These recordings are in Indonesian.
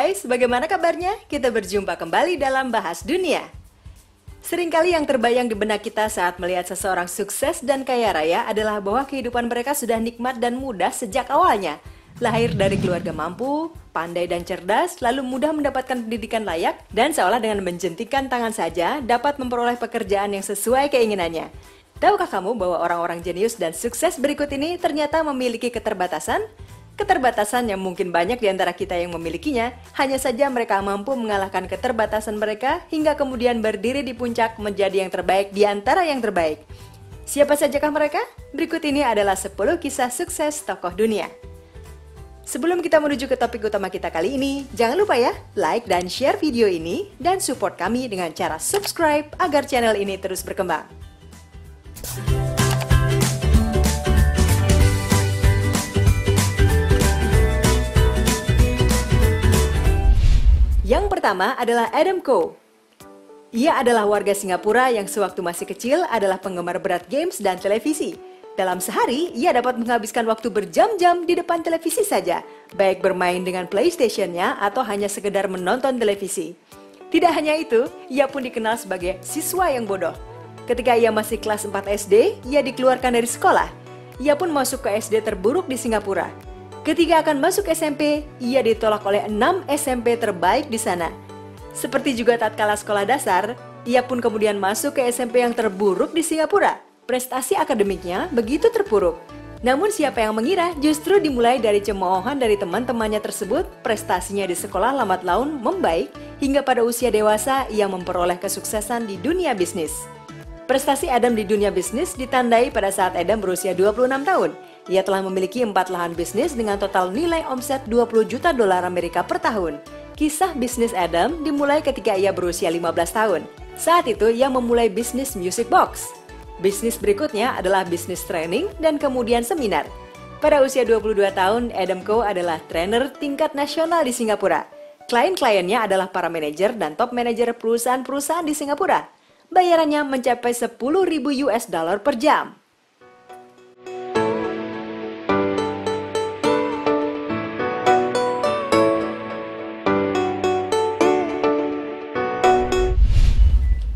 guys, bagaimana kabarnya? Kita berjumpa kembali dalam Bahas Dunia. Seringkali yang terbayang di benak kita saat melihat seseorang sukses dan kaya raya adalah bahwa kehidupan mereka sudah nikmat dan mudah sejak awalnya. Lahir dari keluarga mampu, pandai dan cerdas, lalu mudah mendapatkan pendidikan layak, dan seolah dengan menjentikan tangan saja dapat memperoleh pekerjaan yang sesuai keinginannya. Tahukah kamu bahwa orang-orang jenius dan sukses berikut ini ternyata memiliki keterbatasan? Keterbatasan yang mungkin banyak di antara kita yang memilikinya, hanya saja mereka mampu mengalahkan keterbatasan mereka hingga kemudian berdiri di puncak menjadi yang terbaik di antara yang terbaik. Siapa sajakah mereka? Berikut ini adalah 10 kisah sukses tokoh dunia. Sebelum kita menuju ke topik utama kita kali ini, jangan lupa ya, like dan share video ini, dan support kami dengan cara subscribe agar channel ini terus berkembang. Yang pertama adalah Adam Khoo. Ia adalah warga Singapura yang sewaktu masih kecil adalah penggemar berat games dan televisi. Dalam sehari, ia dapat menghabiskan waktu berjam-jam di depan televisi saja, baik bermain dengan PlayStation-nya atau hanya sekedar menonton televisi. Tidak hanya itu, ia pun dikenal sebagai siswa yang bodoh. Ketika ia masih kelas 4 SD, ia dikeluarkan dari sekolah. Ia pun masuk ke SD terburuk di Singapura. Ketika akan masuk SMP, ia ditolak oleh 6 SMP terbaik di sana. Seperti juga tatkala sekolah dasar, ia pun kemudian masuk ke SMP yang terburuk di Singapura. Prestasi akademiknya begitu terpuruk. Namun siapa yang mengira justru dimulai dari cemoohan dari teman-temannya tersebut, prestasinya di sekolah lambat laun membaik hingga pada usia dewasa ia memperoleh kesuksesan di dunia bisnis. Prestasi Adam di dunia bisnis ditandai pada saat Adam berusia 26 tahun. Ia telah memiliki 4 lahan bisnis dengan total nilai omset 20 juta dolar Amerika per tahun. Kisah bisnis Adam dimulai ketika ia berusia 15 tahun. Saat itu ia memulai bisnis music box. Bisnis berikutnya adalah bisnis training dan kemudian seminar. Pada usia 22 tahun, Adam Khoo adalah trainer tingkat nasional di Singapura. Klien-kliennya adalah para manajer dan top manajer perusahaan-perusahaan di Singapura. Bayarannya mencapai 10.000 US dollar per jam.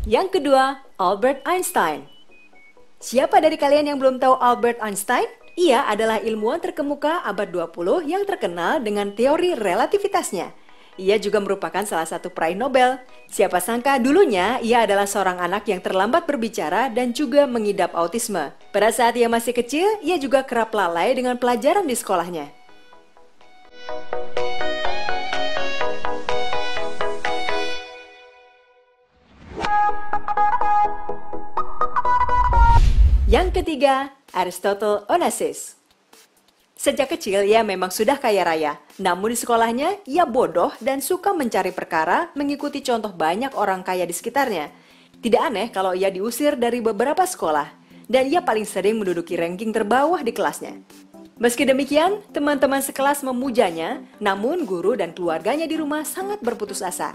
Yang kedua, Albert Einstein. Siapa dari kalian yang belum tahu Albert Einstein? Ia adalah ilmuwan terkemuka abad 20 yang terkenal dengan teori relativitasnya. Ia juga merupakan salah satu peraih Nobel. Siapa sangka dulunya ia adalah seorang anak yang terlambat berbicara dan juga mengidap autisme. Pada saat ia masih kecil, ia juga kerap lalai dengan pelajaran di sekolahnya. Yang ketiga, Aristotle Onassis. Sejak kecil ia memang sudah kaya raya, namun di sekolahnya ia bodoh dan suka mencari perkara mengikuti contoh banyak orang kaya di sekitarnya. Tidak aneh kalau ia diusir dari beberapa sekolah, dan ia paling sering menduduki ranking terbawah di kelasnya. Meski demikian, teman-teman sekelas memujanya, namun guru dan keluarganya di rumah sangat berputus asa.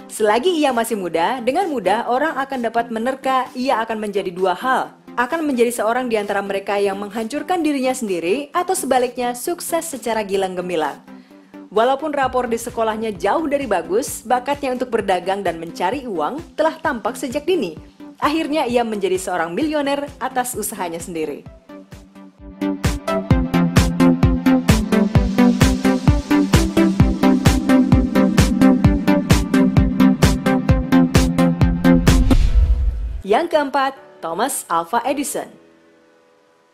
Selagi ia masih muda, dengan mudah orang akan dapat menerka ia akan menjadi dua hal. Akan menjadi seorang di antara mereka yang menghancurkan dirinya sendiri atau sebaliknya sukses secara gilang gemilang. Walaupun rapor di sekolahnya jauh dari bagus, bakatnya untuk berdagang dan mencari uang telah tampak sejak dini. Akhirnya ia menjadi seorang milioner atas usahanya sendiri. Yang keempat, Thomas Alva Edison.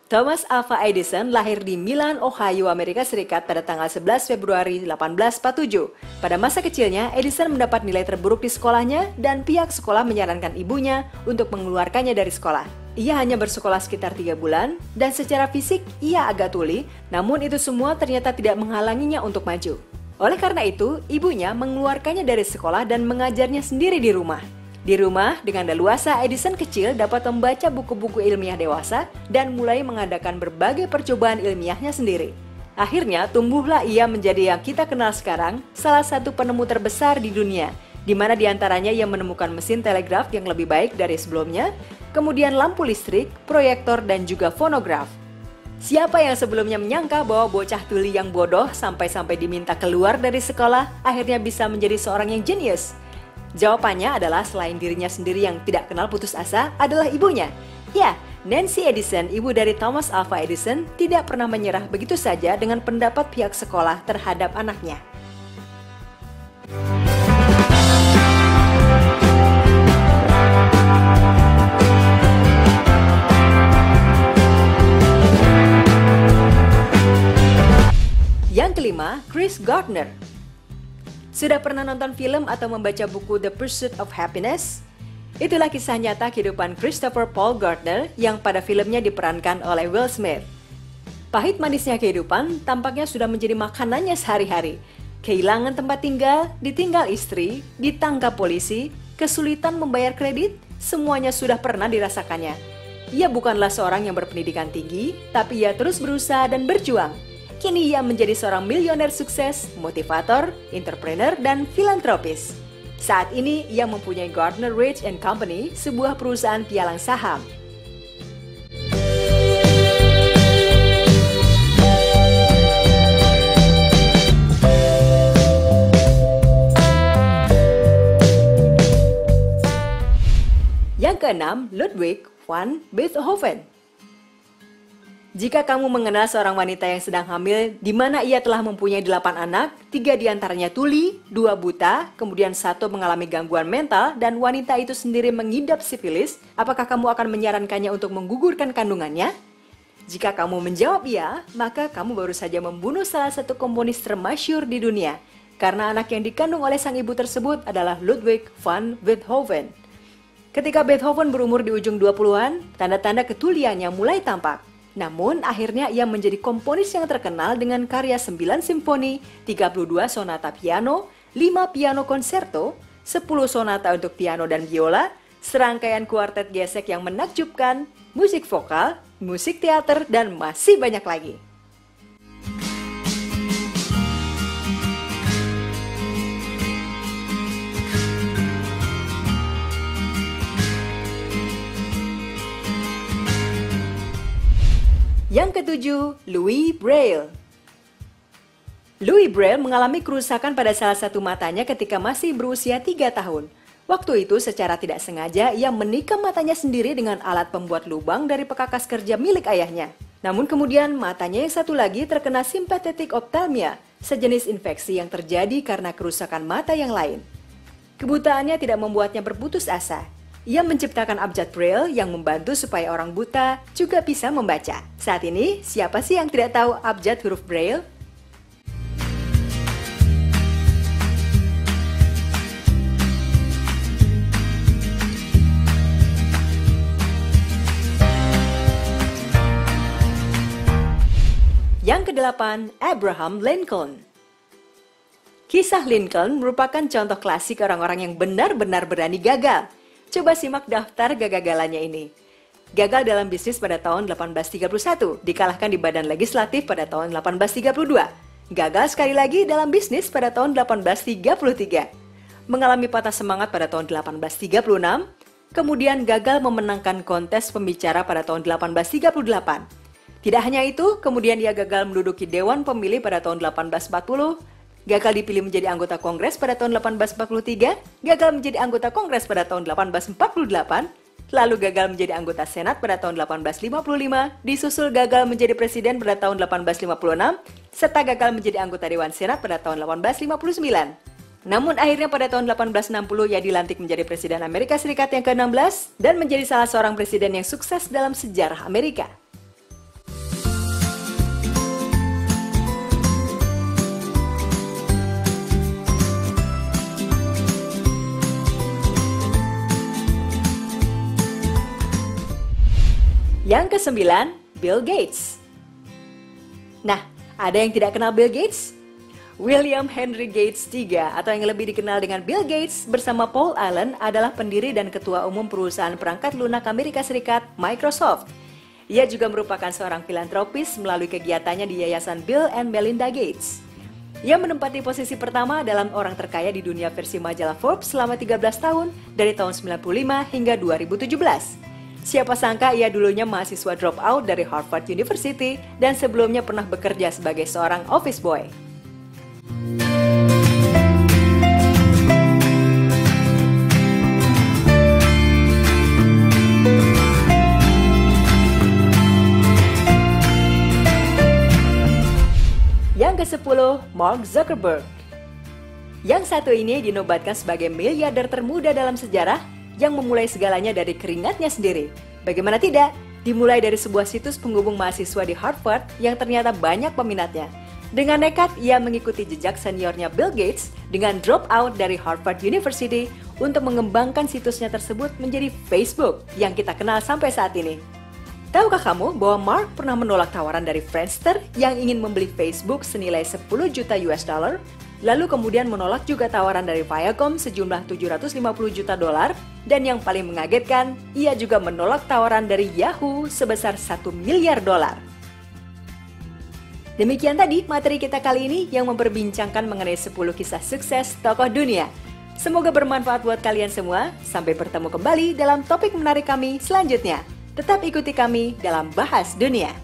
Thomas Alva Edison lahir di Milan, Ohio, Amerika Serikat pada tanggal 11 Februari 1847. Pada masa kecilnya, Edison mendapat nilai terburuk di sekolahnya dan pihak sekolah menyarankan ibunya untuk mengeluarkannya dari sekolah. Ia hanya bersekolah sekitar 3 bulan dan secara fisik ia agak tuli, namun itu semua ternyata tidak menghalanginya untuk maju. Oleh karena itu, ibunya mengeluarkannya dari sekolah dan mengajarnya sendiri di rumah. Di rumah, dengan leluasa Edison kecil dapat membaca buku-buku ilmiah dewasa dan mulai mengadakan berbagai percobaan ilmiahnya sendiri. Akhirnya, tumbuhlah ia menjadi yang kita kenal sekarang, salah satu penemu terbesar di dunia, di mana diantaranya ia menemukan mesin telegraf yang lebih baik dari sebelumnya, kemudian lampu listrik, proyektor, dan juga fonograf. Siapa yang sebelumnya menyangka bahwa bocah tuli yang bodoh sampai-sampai diminta keluar dari sekolah akhirnya bisa menjadi seorang yang jenius? Jawabannya adalah selain dirinya sendiri yang tidak kenal putus asa adalah ibunya. Ya, Nancy Edison, ibu dari Thomas Alva Edison, tidak pernah menyerah begitu saja dengan pendapat pihak sekolah terhadap anaknya. Yang kelima, Chris Gardner. Sudah pernah nonton film atau membaca buku The Pursuit of Happiness? Itulah kisah nyata kehidupan Christopher Paul Gardner yang pada filmnya diperankan oleh Will Smith. Pahit manisnya kehidupan tampaknya sudah menjadi makanannya sehari-hari. Kehilangan tempat tinggal, ditinggal istri, ditangkap polisi, kesulitan membayar kredit, semuanya sudah pernah dirasakannya. Ia bukanlah seorang yang berpendidikan tinggi, tapi ia terus berusaha dan berjuang. Kini ia menjadi seorang miliuner sukses, motivator, entrepreneur, dan filantropis. Saat ini ia mempunyai Gardner Ridge & Company, sebuah perusahaan pialang saham. Yang keenam, Ludwig van Beethoven. Jika kamu mengenal seorang wanita yang sedang hamil, di mana ia telah mempunyai 8 anak, 3 diantaranya tuli, 2 buta, kemudian 1 mengalami gangguan mental, dan wanita itu sendiri mengidap sifilis, apakah kamu akan menyarankannya untuk menggugurkan kandungannya? Jika kamu menjawab iya, maka kamu baru saja membunuh salah satu komponis termasyhur di dunia, karena anak yang dikandung oleh sang ibu tersebut adalah Ludwig van Beethoven. Ketika Beethoven berumur di ujung 20-an, tanda-tanda ketuliannya mulai tampak. Namun, akhirnya ia menjadi komponis yang terkenal dengan karya 9 simfoni, 32 sonata piano, 5 piano konserto, 10 sonata untuk piano dan biola, serangkaian kuartet gesek yang menakjubkan, musik vokal, musik teater, dan masih banyak lagi. Yang ketujuh, Louis Braille. Louis Braille mengalami kerusakan pada salah satu matanya ketika masih berusia 3 tahun. Waktu itu secara tidak sengaja ia menikam matanya sendiri dengan alat pembuat lubang dari pekakas kerja milik ayahnya. Namun kemudian matanya yang satu lagi terkena sympathetic ophthalmia, sejenis infeksi yang terjadi karena kerusakan mata yang lain. Kebutaannya tidak membuatnya berputus asa. Ia menciptakan abjad Braille yang membantu supaya orang buta juga bisa membaca. Saat ini, siapa sih yang tidak tahu abjad huruf Braille? Yang kedelapan, Abraham Lincoln. Kisah Lincoln merupakan contoh klasik orang-orang yang benar-benar berani gagal. Coba simak daftar kegagalannya ini. Gagal dalam bisnis pada tahun 1831, dikalahkan di badan legislatif pada tahun 1832. Gagal sekali lagi dalam bisnis pada tahun 1833. Mengalami patah semangat pada tahun 1836, kemudian gagal memenangkan kontes pembicara pada tahun 1838. Tidak hanya itu, kemudian ia gagal menduduki Dewan Pemilih pada tahun 1840, gagal dipilih menjadi anggota Kongres pada tahun 1843, gagal menjadi anggota Kongres pada tahun 1848, lalu gagal menjadi anggota Senat pada tahun 1855, disusul gagal menjadi presiden pada tahun 1856, serta gagal menjadi anggota Dewan Senat pada tahun 1859. Namun akhirnya pada tahun 1860 ia dilantik menjadi Presiden Amerika Serikat yang ke-16 dan menjadi salah seorang presiden yang sukses dalam sejarah Amerika. Yang kesembilan, Bill Gates. Nah, ada yang tidak kenal Bill Gates? William Henry Gates III atau yang lebih dikenal dengan Bill Gates bersama Paul Allen adalah pendiri dan ketua umum perusahaan perangkat lunak Amerika Serikat, Microsoft. Ia juga merupakan seorang filantropis melalui kegiatannya di Yayasan Bill and Melinda Gates. Ia menempati posisi pertama dalam orang terkaya di dunia versi majalah Forbes selama 13 tahun dari tahun 95 hingga 2017. Siapa sangka ia dulunya mahasiswa dropout dari Harvard University dan sebelumnya pernah bekerja sebagai seorang office boy. Yang ke-10, Mark Zuckerberg. Yang satu ini dinobatkan sebagai miliarder termuda dalam sejarah yang memulai segalanya dari keringatnya sendiri. Bagaimana tidak? Dimulai dari sebuah situs penghubung mahasiswa di Harvard yang ternyata banyak peminatnya. Dengan nekat, ia mengikuti jejak seniornya Bill Gates dengan drop out dari Harvard University untuk mengembangkan situsnya tersebut menjadi Facebook yang kita kenal sampai saat ini. Tahukah kamu bahwa Mark pernah menolak tawaran dari Friendster yang ingin membeli Facebook senilai 10 juta US dollar? Lalu kemudian menolak juga tawaran dari Viacom sejumlah 750 juta dolar, dan yang paling mengagetkan, ia juga menolak tawaran dari Yahoo sebesar 1 miliar dolar. Demikian tadi materi kita kali ini yang memperbincangkan mengenai 10 kisah sukses tokoh dunia. Semoga bermanfaat buat kalian semua. Sampai bertemu kembali dalam topik menarik kami selanjutnya. Tetap ikuti kami dalam Bahas Dunia.